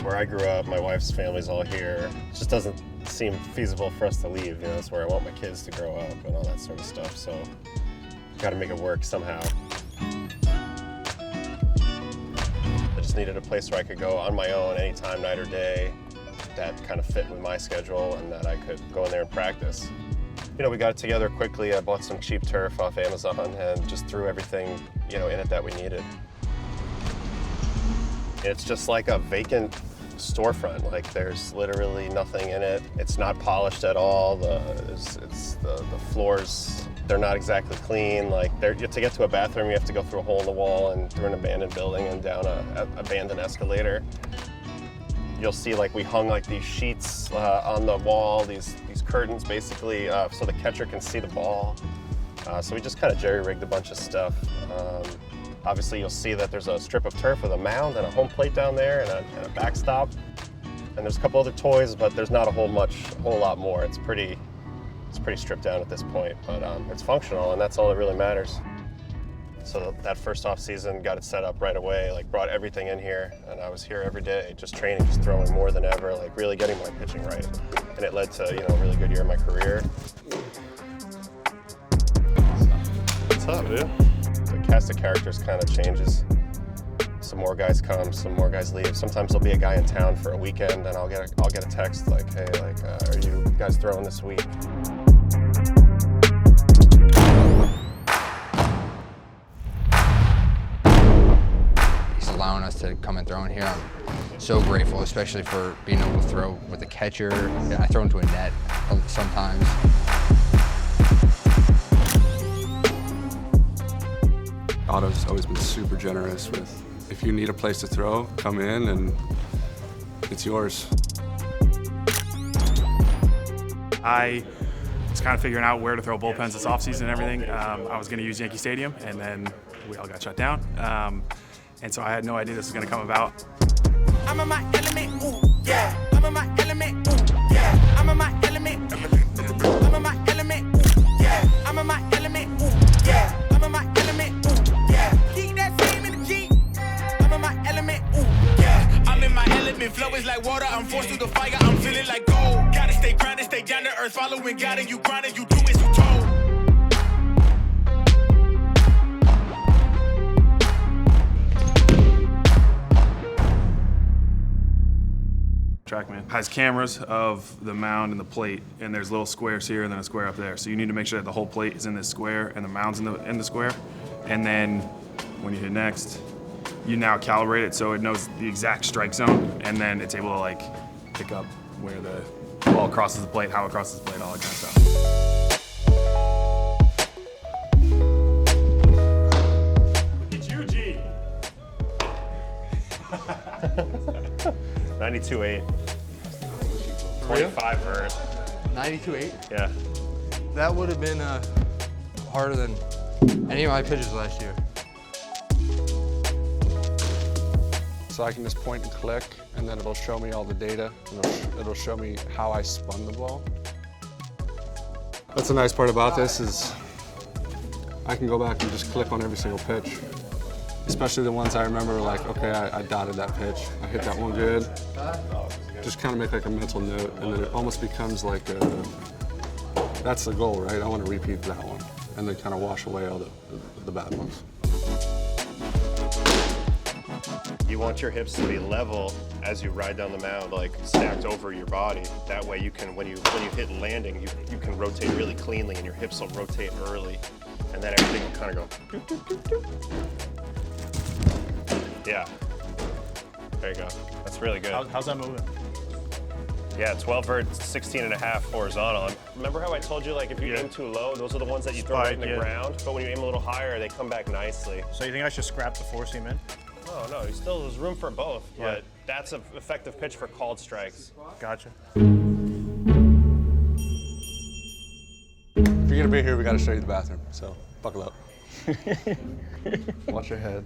where I grew up, my wife's family's all here. It just doesn't seem feasible for us to leave. You know, that's where I want my kids to grow up and all that sort of stuff. So, got to make it work somehow. I just needed a place where I could go on my own anytime, night or day, that kind of fit with my schedule and that I could go in there and practice. You know, we got it together quickly. I bought some cheap turf off Amazon and just threw everything, you know, in it that we needed. It's just like a vacant storefront. Like, there's literally nothing in it. It's not polished at all. The floors, they're not exactly clean. Like, to get to a bathroom, you have to go through a hole in the wall and through an abandoned building and down a abandoned escalator. You'll see, like, we hung like these sheets on the wall, these curtains basically, so the catcher can see the ball. So we just kind of jerry-rigged a bunch of stuff. Obviously, you'll see that there's a strip of turf with a mound and a home plate down there and a backstop. And there's a couple other toys, but there's not a whole lot more. It's pretty stripped down at this point, but it's functional, and that's all that really matters. So that first off season, got it set up right away, like brought everything in here, and I was here every day, just training, just throwing more than ever, like really getting my pitching right. And it led to, you know, a really good year in my career. What's up, dude? The cast of characters kind of changes. Some more guys come, some more guys leave. Sometimes there'll be a guy in town for a weekend, and I'll get a text like, hey, like, are you guys throwing this week? Allowing us to come and throw in here. I'm so grateful, especially for being able to throw with a catcher. I throw into a net sometimes. Otto's always been super generous with, if you need a place to throw, come in and it's yours. I was kind of figuring out where to throw bullpens this offseason and everything. I was going to use Yankee Stadium, and then we all got shut down. And so I had no idea this was going to come about. I'm in my element, ooh, yeah. I'm in my element, ooh, yeah. I'm in my element. I'm in my element, ooh, yeah. I'm in my element, ooh, yeah. I'm in my element, ooh, yeah. Keep that same energy. I'm in my element, ooh, yeah. I'm in my element, flow is like water. I'm forced through the fire, I'm feeling like gold. Gotta stay grounded, stay down to earth, following God, and you grinding, you do as you told. TrackMan has cameras of the mound and the plate, and there's little squares here and then a square up there. So you need to make sure that the whole plate is in this square and the mound's in the square. And then when you hit next, you now calibrate it so it knows the exact strike zone, and then it's able to like pick up where the ball crosses the plate, how it crosses the plate, all that kind of stuff. It's you, G. 92.8. 25 vert. 92.8? Yeah. That would have been harder than any of my pitches last year. So I can just point and click, and then it'll show me all the data, and it'll show me how I spun the ball. That's the nice part about this is I can go back and just click on every single pitch. Especially the ones I remember, like, okay, I dotted that pitch, I hit that one good. Just kind of make like a mental note, and then it almost becomes like that's the goal, right? I want to repeat that one, and then kind of wash away all the bad ones. You want your hips to be level as you ride down the mound, like stacked over your body. That way you can, when you hit landing, you can rotate really cleanly, and your hips will rotate early, and then everything will kind of go doop, doop, doop, doop. Yeah. There you go. That's really good. How's that moving? Yeah, 12 vert, 16 and a half horizontal. Remember how I told you, like, if you aim too low, those are the ones that you throw right in the ground, but when you aim a little higher, they come back nicely. So you think I should scrap the four seam in? Oh, no, there's room for both, but that's an effective pitch for called strikes. Gotcha. If you're gonna be here, we gotta show you the bathroom, so buckle up. Watch your head.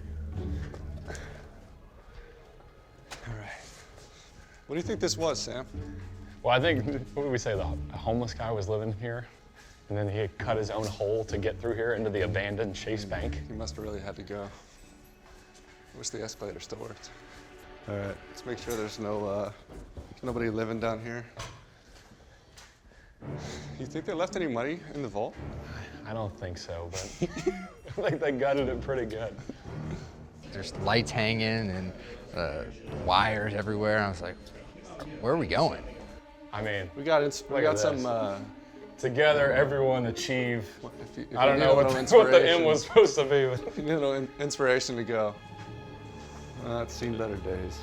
All right. What do you think this was, Sam? Well, I think, what did we say, the homeless guy was living here, and then he had cut his own hole to get through here into the abandoned Chase Bank. He must have really had to go. I wish the escalator still worked. All right, let's make sure there's nobody living down here. You think they left any money in the vault? I don't think so, but I think they gutted it pretty good. There's lights hanging and wires everywhere. And I was like, where are we going? I mean, We got at some. together, everyone achieve. If I don't you know need a what little the end was supposed to be. But You need a little inspiration to go. It's seen better days.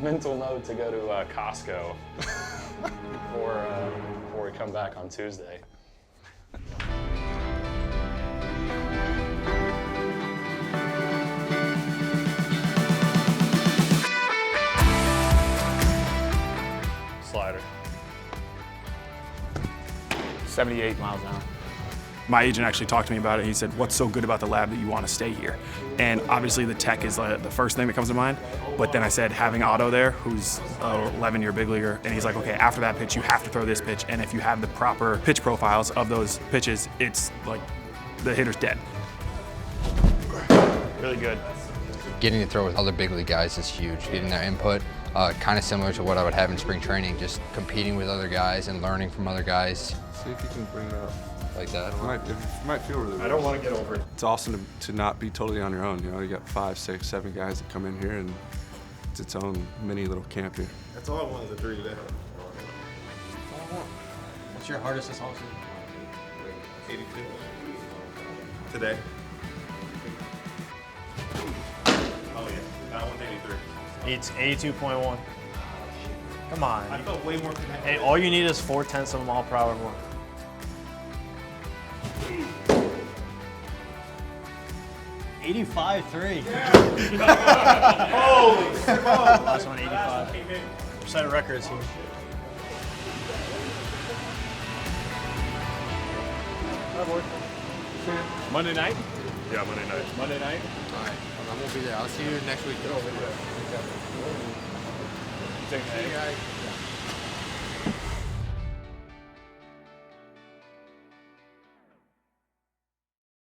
mental note to go to Costco before we come back on Tuesday. Slider. 78 miles an hour. My agent actually talked to me about it. He said, what's so good about the lab that you want to stay here? And obviously the tech is the first thing that comes to mind. But then I said, having Otto there, who's an 11-year big leaguer, and he's like, okay, after that pitch, you have to throw this pitch. And if you have the proper pitch profiles of those pitches, it's like the hitter's dead. Really good. Getting to throw with other big league guys is huge. Getting their input, kind of similar to what I would have in spring training, just competing with other guys and learning from other guys. See if you can bring it up. Like that. It might feel really I don't want to get over it. It's awesome to not be totally on your own. You know, you got 5, 6, 7 guys that come in here, and it's its own mini little camp here. That's all I wanted to do today. What's your hardest assault season? 82. Today. Oh yeah, that one's 83. It's 82.1. Come on. I felt way more connected. Hey, all you need is 4/10 of a mile per hour more. $85.3. Holy smokes! Last one, 85. Set records here. Monday night? Yeah, Monday night. Monday night? All right, I won't be there. I'll see you next week. Take a